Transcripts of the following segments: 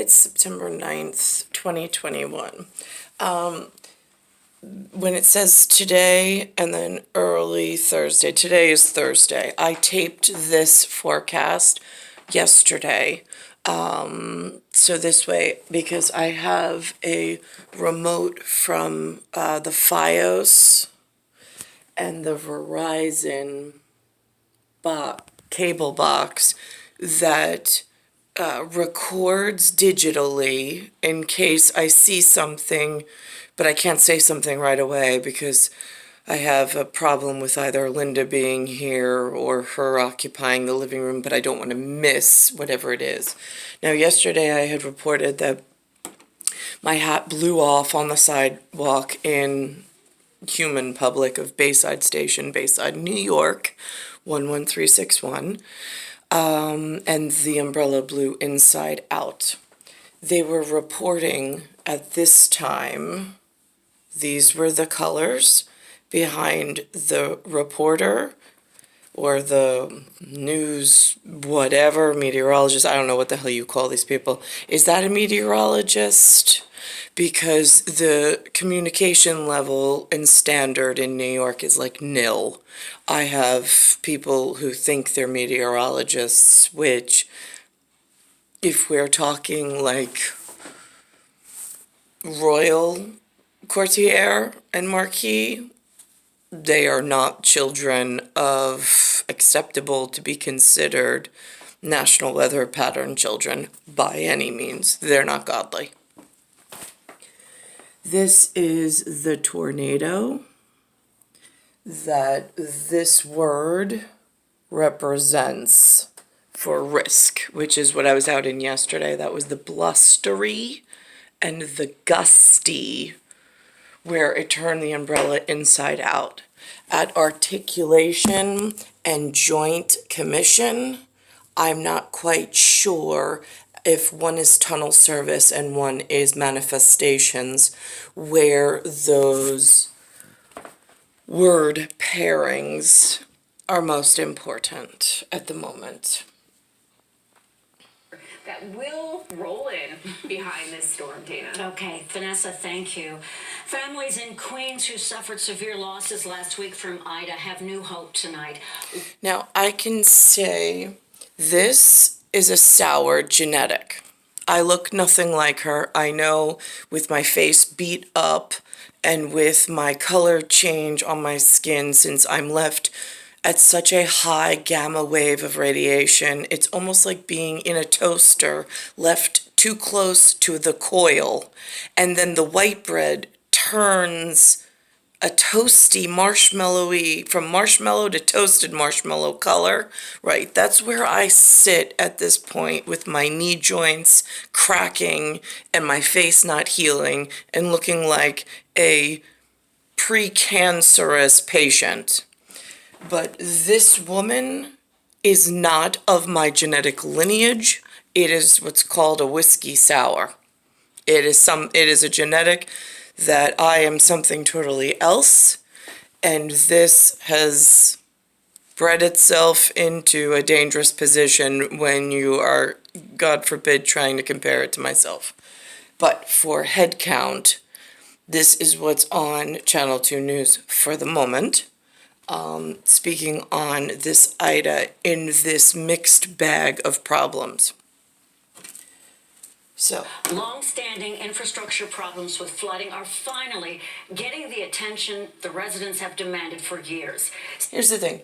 it's September 9th, 2021. When it says today and then early Thursday, today is Thursday. I taped this forecast yesterday. So this way, because I have a remote from the FiOS and the Verizon cable box that records digitally in case I see something, but I can't say something right away because I have a problem with either Linda being here or her occupying the living room, but I don't want to miss whatever it is. Now, yesterday I had reported that my hat blew off on the sidewalk in human public of Bayside Station, Bayside, New York, 11361. And the umbrella blew inside out. They were reporting at this time, these were the colors behind the reporter or the news, whatever, meteorologist, I don't know what the hell you call these people. Is that a meteorologist? Because the communication level and standard in New York is like nil. I have people who think they're meteorologists, which, if we're talking like Royal Courtier and Marquis, they are not children of acceptable to be considered National Weatherpattern children by any means. They're not godly. This is the tornado that this word represents for risk, which is what I was out in yesterday. That was the blustery and the gusty, where it turned the umbrella inside out. At articulation and joint commission, I'm not quite sure if one is tunnel service and one is manifestations, where those word pairings are most important at the moment. That will roll in behind this storm, Dana. Okay, Vanessa, thank you. Families in Queens who suffered severe losses last week from Ida have new hope tonight. Now, I can say this is a sour genetic. I look nothing like her. I know with my face beat up and with my color change on my skin, since I'm left at such a high gamma wave of radiation, it's almost like being in a toaster left too close to the coil, and then the white bread turns a toasty, marshmallowy, from marshmallow to toasted marshmallow color, right? That's where I sit at this point, with my knee joints cracking and my face not healing and looking like a precancerous patient. But this woman is not of my genetic lineage. It is what's called a whiskey sour. It is a genetic that I am something totally else, and this has bred itself into a dangerous position when you are, God forbid, trying to compare it to myself. But for head count, this is what's on Channel 2 News for the moment. Speaking on this Ida in this mixed bag of problems. So, long-standing infrastructure problems with flooding are finally getting the attention the residents have demanded for years. Here's the thing.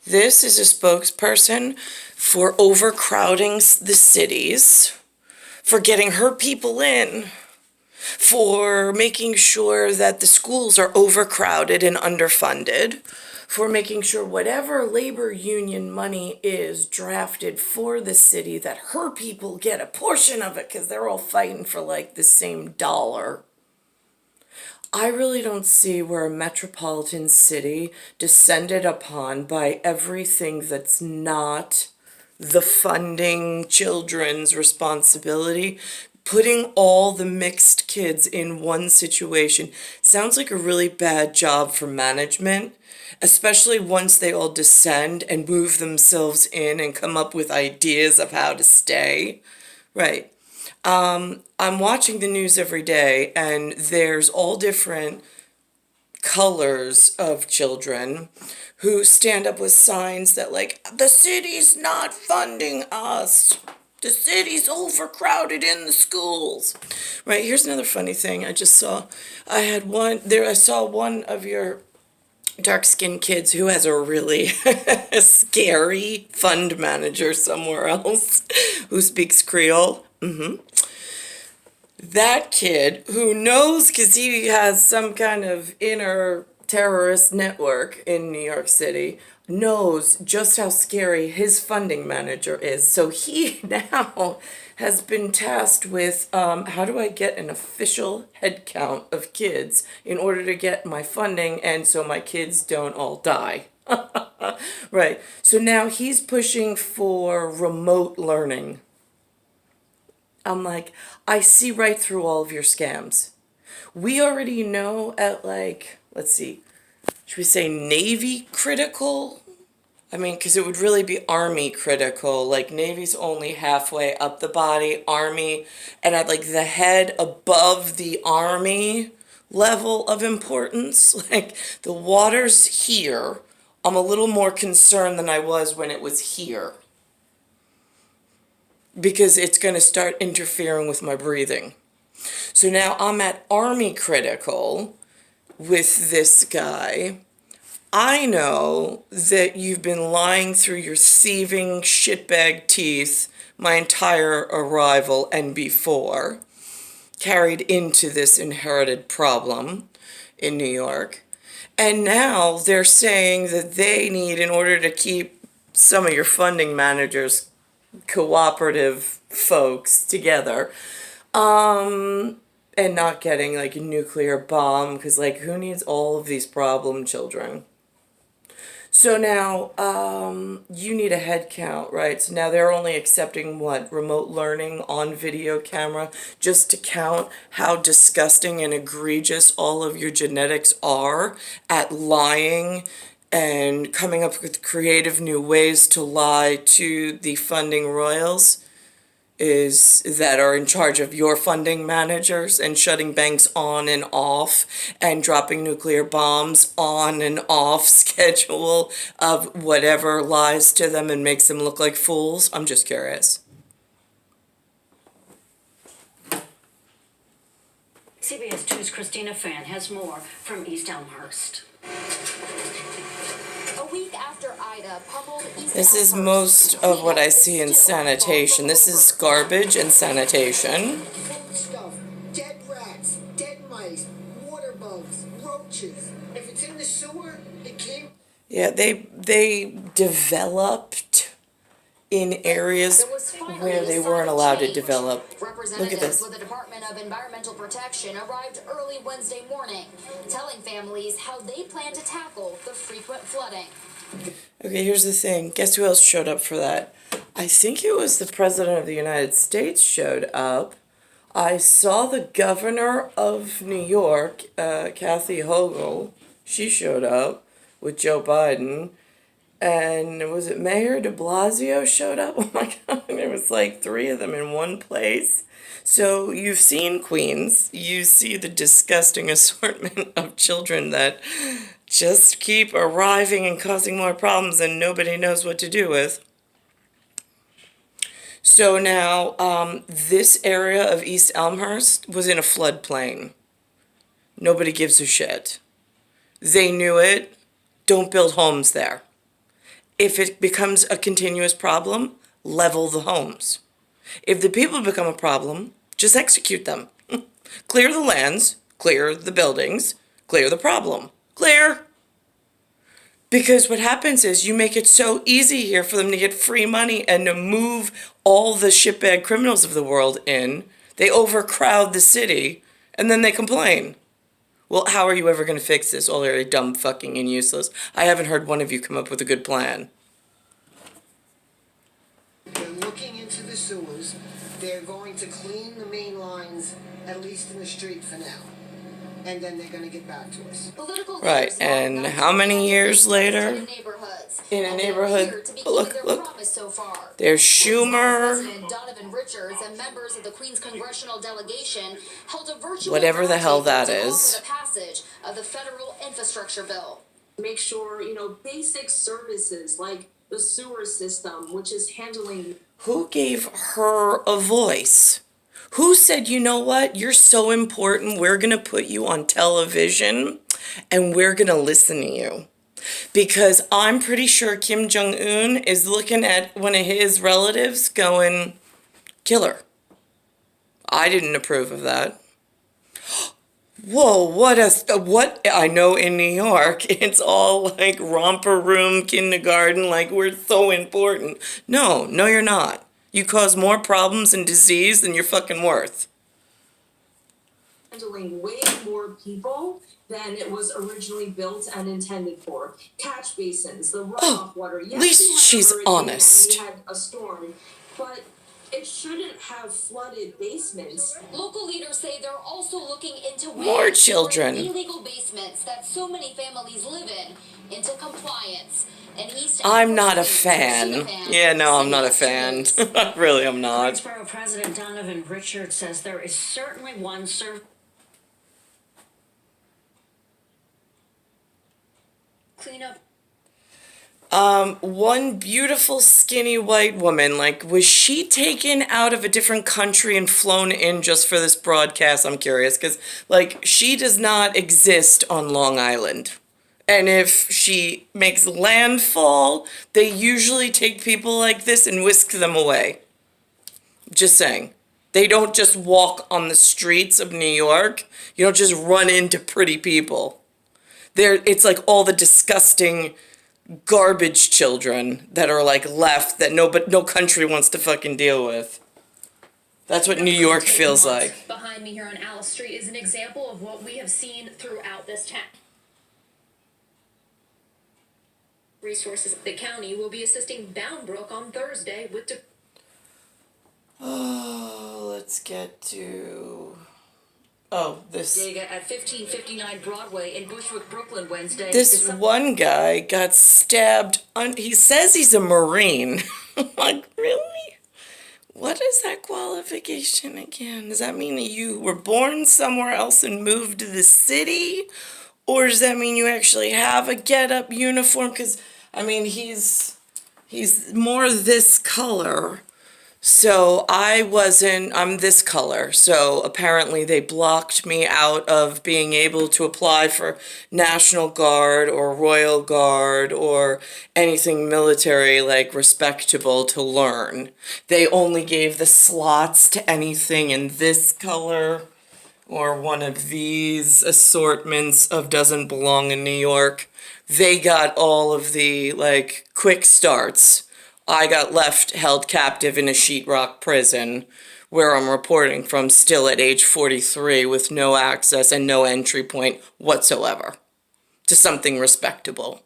This is a spokesperson for overcrowding the cities, for getting her people in, for making sure that the schools are overcrowded and underfunded, for making sure whatever labor union money is drafted for the city, that her people get a portion of it because they're all fighting for like the same dollar. I really don't see where a metropolitan city descended upon by everything that's not the funding children's responsibility. Putting all the mixed kids in one situation sounds like a really bad job for management, especially once they all descend and move themselves in and come up with ideas of how to stay. Right. I'm watching the news every day, and there's all different colors of children who stand up with signs that, like, the city's not funding us. The city's overcrowded in the schools. Right, here's another funny thing. I saw one of your dark-skinned kids who has a really scary fund manager somewhere else who speaks Creole. That kid who knows because he has some kind of inner terrorist network in New York City knows just how scary his funding manager is. So he now has been tasked with how do I get an official head count of kids in order to get my funding and so my kids don't all die. Right. So now he's pushing for remote learning. I'm like, I see right through all of your scams. We already know at, like, let's see, should we say Navy critical? I mean, because it would really be Army critical. Like, Navy's only halfway up the body, Army, and at, like, the head above the Army level of importance. Like, the water's here. I'm a little more concerned than I was when it was here, because it's going to start interfering with my breathing. So now I'm at Army critical with this guy. I know that you've been lying through your thieving shitbag teeth my entire arrival and before, carried into this inherited problem in New York. And now they're saying that they need, in order to keep some of your funding managers cooperative folks together, and not getting like a nuclear bomb, because like who needs all of these problem children? So now you need a head count, right? So now they're only accepting what, remote learning on video camera, just to count how disgusting and egregious all of your genetics are at lying and coming up with creative new ways to lie to the funding royals is that are in charge of your funding managers and shutting banks on and off and dropping nuclear bombs on and off schedule of whatever lies to them and makes them look like fools. I'm just curious. CBS 2's Christina Fan has more from East Elmhurst. A week after Ida pummeled East This is Elmhurst, most of what I see in still sanitation. This is garbage and sanitation. Food stuff, dead rats, dead mice, water bugs, roaches. If it's in the sewer, it came. Yeah, they developed in areas where they weren't allowed to develop. Look at Representatives this. with the Department of Environmental Protection arrived early Wednesday morning, telling families how they plan to tackle the frequent flooding. Okay, here's the thing. Guess who else showed up for that? I think it was the President of the United States showed up. I saw the governor of New York, Kathy Hochul. She showed up with Joe Biden. And was it Mayor de Blasio showed up? Oh my God, there was like 3 of them in one place. So you've seen Queens. You see the disgusting assortment of children that just keep arriving and causing more problems and nobody knows what to do with. So now this area of East Elmhurst was in a floodplain. Nobody gives a shit. They knew it. Don't build homes there. If it becomes a continuous problem, level the homes. If the people become a problem, just execute them. Clear the lands, clear the buildings, clear the problem. Clear. Because what happens is you make it so easy here for them to get free money and to move all the shitbag criminals of the world in. They overcrowd the city and then they complain. Well, how are you ever going to fix this? All are dumb, fucking, and useless. I haven't heard one of you come up with a good plan. They're looking into the sewers. They're going to clean the main lines, at least in the street for now. and then they're gonna get back to us. Political Right, leaders want and not how to many be years later? in neighborhoods, In a and they neighborhood, appear to be look, keeping their look. promise so far. There's Schumer, President Donovan Richards and members of the Queens congressional delegation held a virtual whatever the hell roundtable that to call is. for the passage of the federal infrastructure bill. Make sure, basic services like the sewer system, which is handling. Who gave her a voice? Who said, you know what, you're so important, we're gonna put you on television and we're gonna listen to you? Because I'm pretty sure Kim Jong-un is looking at one of his relatives going, kill her. I didn't approve of that. Whoa, what, I know in New York, it's all like romper room, kindergarten, like we're so important. No, you're not. You cause more problems and disease than you're fucking worth. Handling way more people than it was originally built and intended for. Catch basins, the runoff water. Yes, at least we had a she's hurricane honest. and we had a storm, but it shouldn't have flooded basements. Local leaders say they're also looking into ways More to bring children. illegal basements that so many families live in into compliance. And East I'm not a Africa's fan. Weatherpattern Yeah, no, I'm say not a that's fan. true. Really, I'm not. Greensboro President Donovan Richards says there is certainly one cleanup. One beautiful skinny white woman, like, was she taken out of a different country and flown in just for this broadcast? I'm curious, because, like, she does not exist on Long Island. And if she makes landfall, they usually take people like this and whisk them away. Just saying. They don't just walk on the streets of New York. You don't just run into pretty people. It's like all the disgusting garbage children that are like left that no country wants to fucking deal with. That's what New York feels like. Behind me here on Alice Street is an example of what we have seen throughout this town. Resources. The county will be assisting Boundbrook on Thursday with Oh, let's get to... this At 1559 Broadway in Bushwick, Brooklyn, Wednesday. this one guy got stabbed. He says he's a Marine. I'm like, really? What is that qualification again? Does that mean that you were born somewhere else and moved to the city? Or does that mean you actually have a get-up uniform? Because, I mean, he's more this color. So I'm this color. So apparently they blocked me out of being able to apply for National Guard or Royal Guard or anything military, like, respectable to learn. They only gave the slots to anything in this color or one of these assortments of doesn't belong in New York. They got all of the, like, quick starts. I got held captive in a sheetrock prison where I'm reporting from, still at age 43 with no access and no entry point whatsoever to something respectable.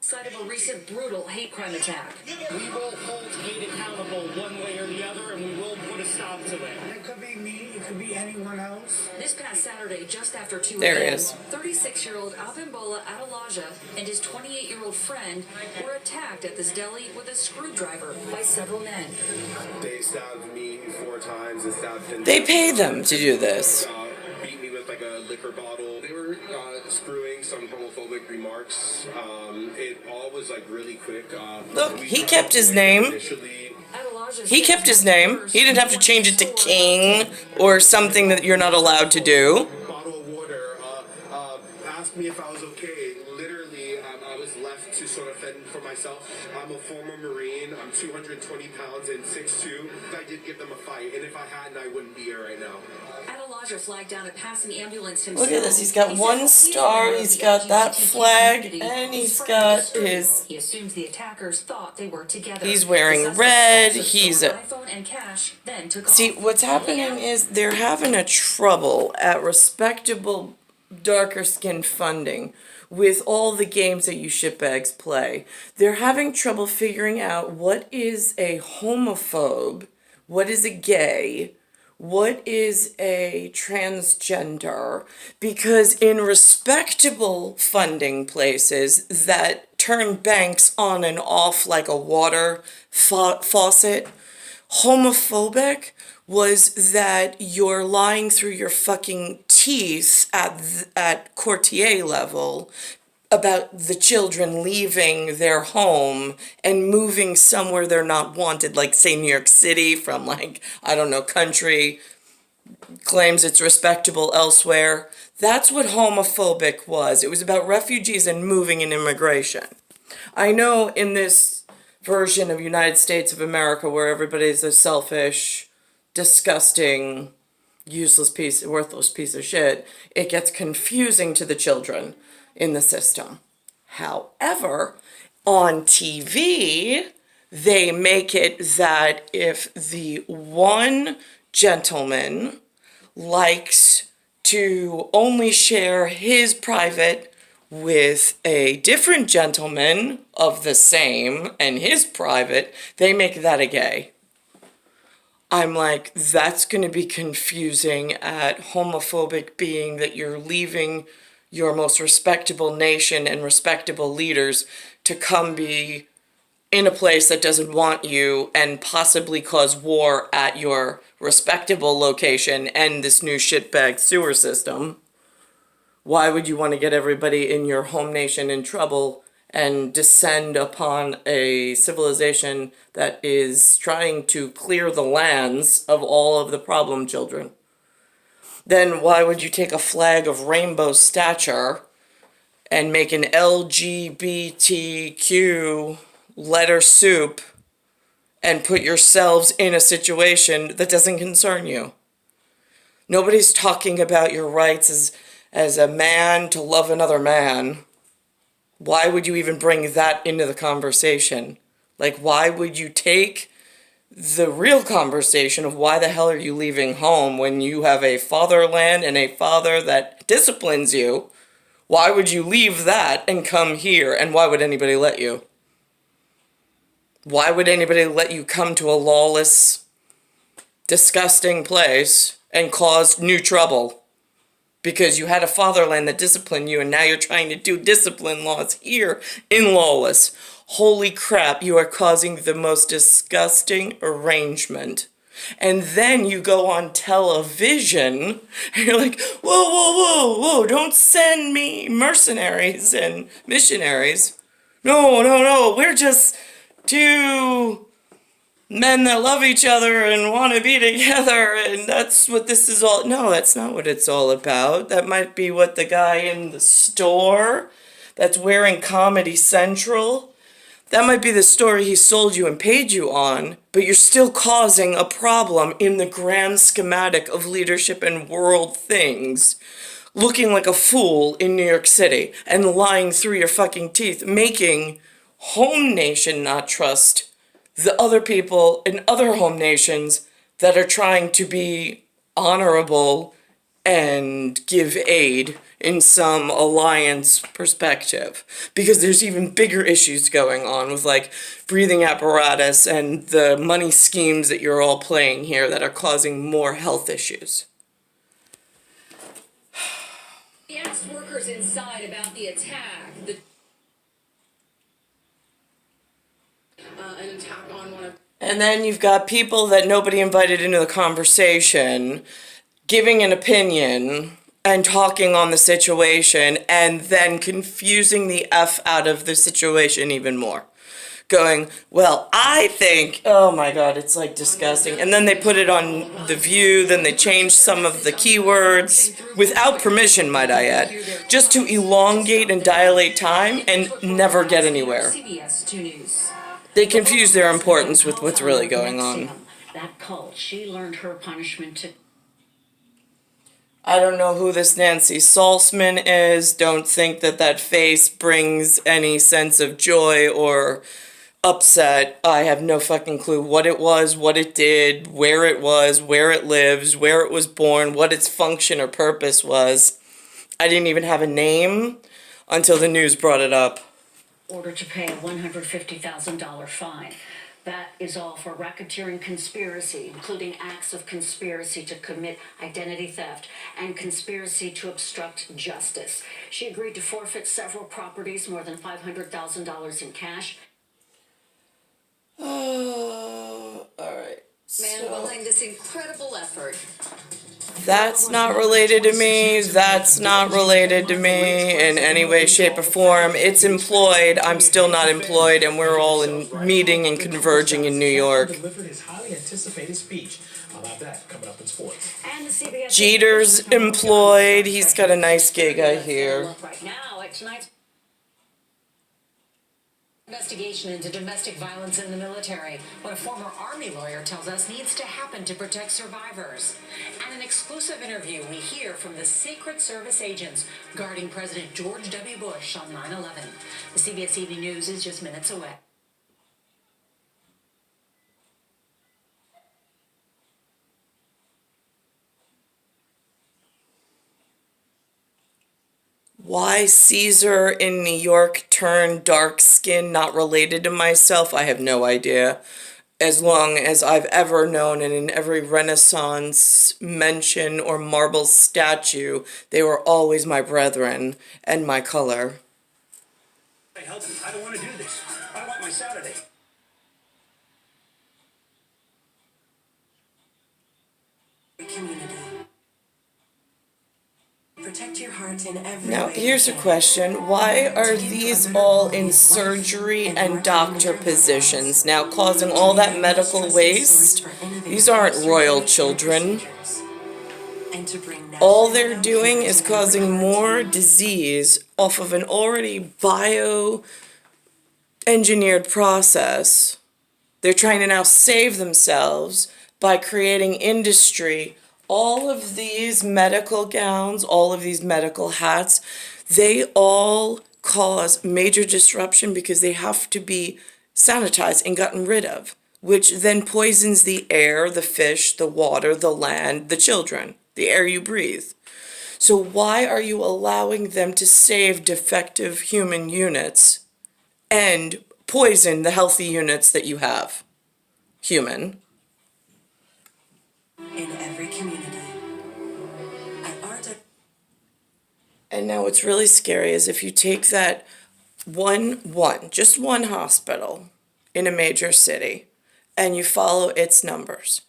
Side of a recent brutal hate crime attack. We will hold hate accountable one way or the other, and we will put a stop to it. It could be me, it could be anyone else. This past Saturday, just after 2 There he a.m., is. 36-year-old Abimbola Adelaja and his 28-year-old friend were attacked at this deli with a screwdriver by several men. They stabbed me 4 times and stabbed him. They pay them to do this. Beat me with like a liquor bottle. They were spewing some homophobic remarks. It all was like really quick. Look, he kept his name. He kept his name. He didn't have to change it to King or something that you're not allowed to do. Bottle of water. Asked me if I was okay. Literally, I was left to sort of fend for myself. I'm a former Marine. I'm 220 pounds and 6'2". I did give them a fight, and if I hadn't, I wouldn't be here right now. Adelaja flagged down a passing ambulance himself. Look at this. He's got one star. He's got that flag, and he's got his. He assumes the attackers thought they were together. He's wearing red. He's He's a. iPhone and cash, then took See, off. what's happening is they're having a trouble at respectable, darker skin funding with all the games that you shitbags play. They're having trouble figuring out what is a homophobe, what is a gay, what is a transgender? Because in respectable funding places that turn banks on and off like a water faucet, homophobic was that you're lying through your fucking teeth at courtier level about the children leaving their home and moving somewhere they're not wanted, like say New York City from like, I don't know, country, claims it's respectable elsewhere. That's what homophobic was. It was about refugees and moving and immigration. I know in this version of United States of America where everybody's a selfish, disgusting, useless piece, worthless piece of shit, it gets confusing to the children in the system. However, on TV, they make it that if the one gentleman likes to only share his private with a different gentleman of the same and his private, they make that a gay. I'm like, that's going to be confusing at homophobic being that you're leaving your most respectable nation and respectable leaders to come be in a place that doesn't want you and possibly cause war at your respectable location and this new shitbag sewer system. Why would you want to get everybody in your home nation in trouble and descend upon a civilization that is trying to clear the lands of all of the problem children? Then why would you take a flag of rainbow stature and make an LGBTQ letter soup and put yourselves in a situation that doesn't concern you? Nobody's talking about your rights as a man to love another man. Why would you even bring that into the conversation? Like, why would you take the real conversation of why the hell are you leaving home when you have a fatherland and a father that disciplines you? Why would you leave that and come here? And why would anybody let you? Why would anybody let you come to a lawless, disgusting place and cause new trouble? Because you had a fatherland that disciplined you and now you're trying to do discipline laws here in lawless. Holy crap, you are causing the most disgusting arrangement. And then you go on television and you're like, whoa, whoa, whoa, whoa, don't send me mercenaries and missionaries. No, we're just two men that love each other and want to be together, and that's what this is all. No, that's not what it's all about. That might be what the guy in the store that's wearing Comedy Central, that might be the story he sold you and paid you on, but you're still causing a problem in the grand schematic of leadership and world things. Looking like a fool in New York City and lying through your fucking teeth, making home nation not trust the other people in other home nations that are trying to be honorable and give aid in some alliance perspective. Because there's even bigger issues going on with like breathing apparatus and the money schemes that you're all playing here that are causing more health issues. We asked workers inside about the attack. An attack on one of. And then you've got people that nobody invited into the conversation giving an opinion and talking on the situation and then confusing the F out of the situation even more. Going, well, I think, oh my God, it's like disgusting. And then they put it on The View, then they changed some of the keywords without permission, might I add, just to elongate and dilate time and never get anywhere. They confuse their importance with what's really going on. That cult, she learned her punishment to. I don't know who this Nancy Salzman is. Don't think that that face brings any sense of joy or upset. I have no fucking clue what it was, what it did, where it was, where it lives, where it was born, what its function or purpose was. I didn't even have a name until the news brought it up. Order to pay a $150,000 fine. That is all for racketeering conspiracy, including acts of conspiracy to commit identity theft and conspiracy to obstruct justice. She agreed to forfeit several properties, more than $500,000 in cash. All right. Man behind this incredible effort. That's not related to me. That's not related to me in any way, shape, or form. It's employed. I'm still not employed, and we're all in meeting and converging in New York. Delivered his highly anticipated speech. I'll have that coming up in sports. And the CBS Jeter's employed. He's got a nice gig, I hear. right now at tonight's Investigation into domestic violence in the military, what a former Army lawyer tells us needs to happen to protect survivors. And an exclusive interview we hear from the Secret Service agents guarding President George W. Bush on 9/11. The CBS Evening News is just minutes away. Why Caesar in New York turned dark skin, not related to myself, I have no idea. As long as I've ever known, and in every Renaissance mention or marble statue, they were always my brethren and my color. Hey, help me. I don't want to do this. I want my Saturday. Community. Protect your heart in every Now, way here's a you can. question. Why are these all in surgery and doctor positions, now causing all that medical waste? These aren't royal children. And to bring All they're doing is causing more disease off of an already bio-engineered process. They're trying to now save themselves by creating industry. All of these medical gowns, all of these medical hats, they all cause major disruption because they have to be sanitized and gotten rid of, which then poisons the air, the fish, the water, the land, the children, the air you breathe. So why are you allowing them to save defective human units and poison the healthy units that you have? Human. in every community. And now what's really scary is if you take that just one hospital in a major city, and you follow its numbers,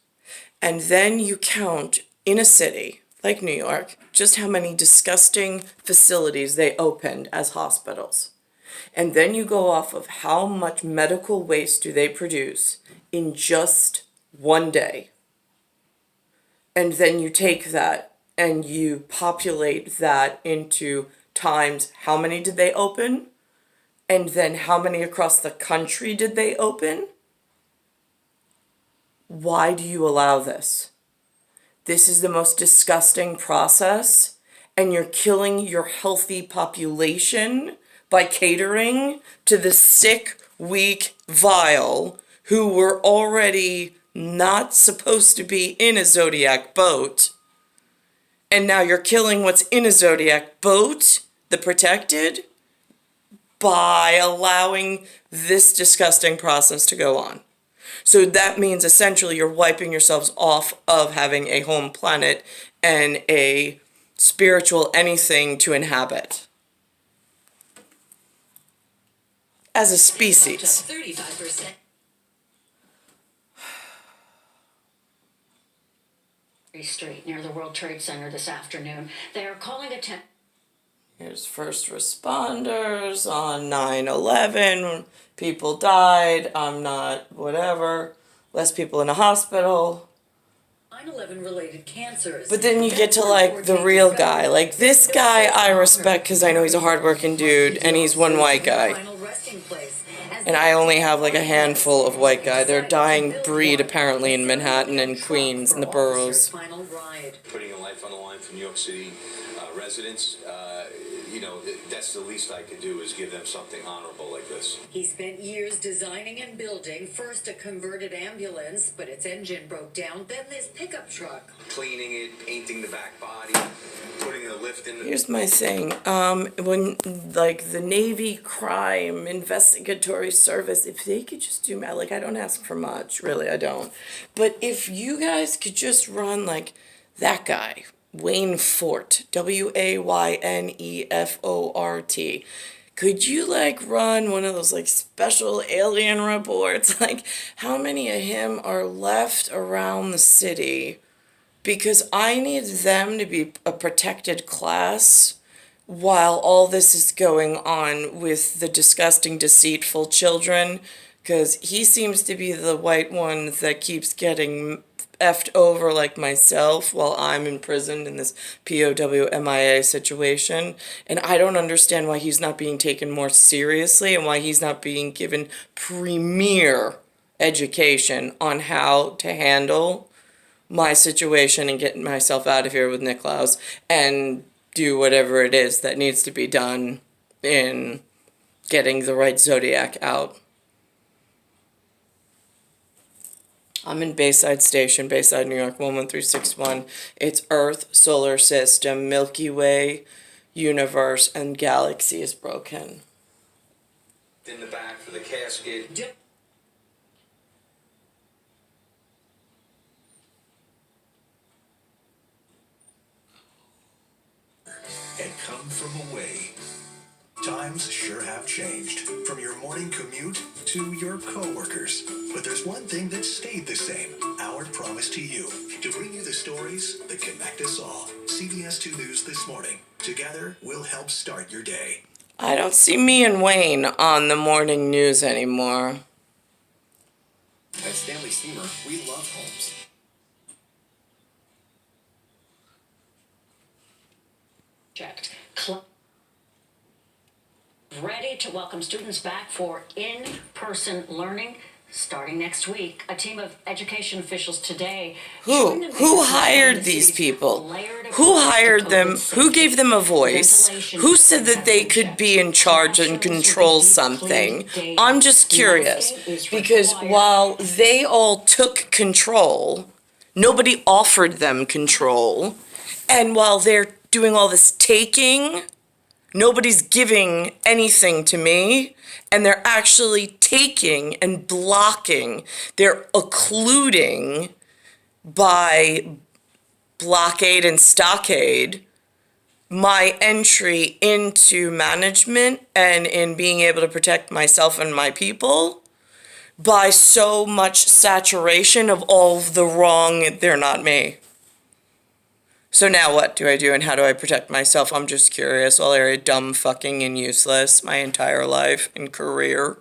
and then you count in a city like New York just how many disgusting facilities they opened as hospitals. And then you go off of how much medical waste do they produce in just one day. And then you take that and you populate that into times how many did they open, and then how many across the country did they open. Why do you allow this? This is the most disgusting process, and you're killing your healthy population by catering to the sick, weak, vile, who were already not supposed to be in a Zodiac boat. And now you're killing what's in a Zodiac boat, the protected, by allowing this disgusting process to go on. So that means essentially you're wiping yourselves off of having a home planet and a spiritual anything to inhabit as a species. 35%. Street near the World Trade Center this afternoon. They are calling attention. Here's first responders on 9/11. People died. I'm not whatever. Less people in a hospital. 9/11 related cancers. But then you get to like the real guy. Like this guy I respect because I know he's a hardworking dude and he's one white guy. And I only have like a handful of white guys. They're a dying breed apparently in Manhattan and Queens and the boroughs. Putting a life on the line for New York City residents. that's the least I could do is give them something honorable like this. He spent years designing and building first a converted ambulance, but its engine broke down, then this pickup truck. Cleaning it, painting the back body, putting a lift in the... Here's my thing. When, like, the Navy Crime Investigatory Service, if they could just do, like, I don't ask for much, really, I don't. But if you guys could just run, like, that guy, Wayne Fort, WAYNEFORT. Could you, like, run one of those, like, special alien reports? Like, how many of him are left around the city? Because I need them to be a protected class while all this is going on with the disgusting, deceitful children. Because he seems to be the white one that keeps getting effed over like myself while I'm imprisoned in this POW MIA situation. And I don't understand why he's not being taken more seriously and why he's not being given premier education on how to handle my situation and get myself out of here with Nicklaus and do whatever it is that needs to be done in getting the right Zodiac out. I'm in Bayside Station, Bayside, New York, 11361. It's Earth, Solar System, Milky Way, Universe, and Galaxy is broken. In the back for the casket. And come from away. Times sure have changed, from your morning commute to your coworkers. But there's one thing that stayed the same, our promise to you, to bring you the stories that connect us all. CBS 2 News this morning. Together, we'll help start your day. I don't see me and Wayne on the morning news anymore. At Stanley Steamer, we love homes. Checked. Ready to welcome students back for in-person learning starting next week. A team of education officials today. Who hired these people? Who hired them? Who gave them a voice? Who said that they could be in charge and control something? I'm just curious, because while they all took control, nobody offered them control. And while they're doing all this taking, nobody's giving anything to me, and they're actually taking and blocking. They're occluding by blockade and stockade my entry into management and in being able to protect myself and my people by so much saturation of all of the wrong. They're not me. So now what do I do and how do I protect myself? I'm just curious. All area dumb, fucking, and useless my entire life and career.